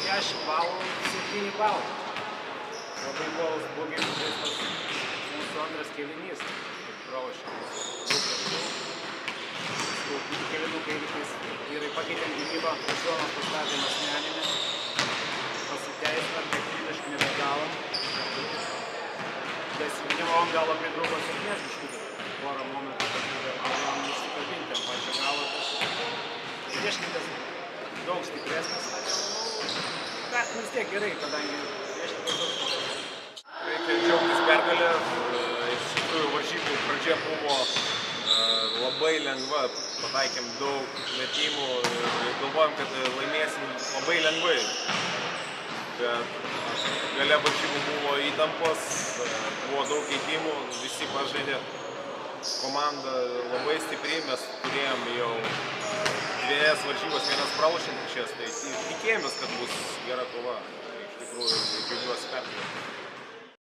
10 balų, 7 balai. Labai buvo blogai sužaistas mūsų antras kėlinys, kaip pralošė mūsų kėlinukai lygtais. Vyrai pakeitėm gynybą, Jonas pastatėm asmeninę, pasiteisino, techniškai nebegavom. Desiminimom galo pritrūko sėkmės biškutį. Porą momentų, kad galėjom išsikabinti ant pačią galą. Priešininkas daug stipresnis, bet vis tiek gerai, kadangi priešininkas daug stipresnis. Reikia džiaugtis pergalę. Iš tikrųjų varžybų pradžia buvo labai lengva, pataikėm daug metimų ir galvojom, kad laimėsim labai lengvai. Bet gale varžybų buvo įtampos, buvo daug keitimų, visi pažaidė. Komanda labai stipri, mes turėjom jau dviejas varžybas, vienas pralošiančias, tai tikėjomės, kad bus gera kova. Iš tikrųjų, džiaugiuosi pergalę.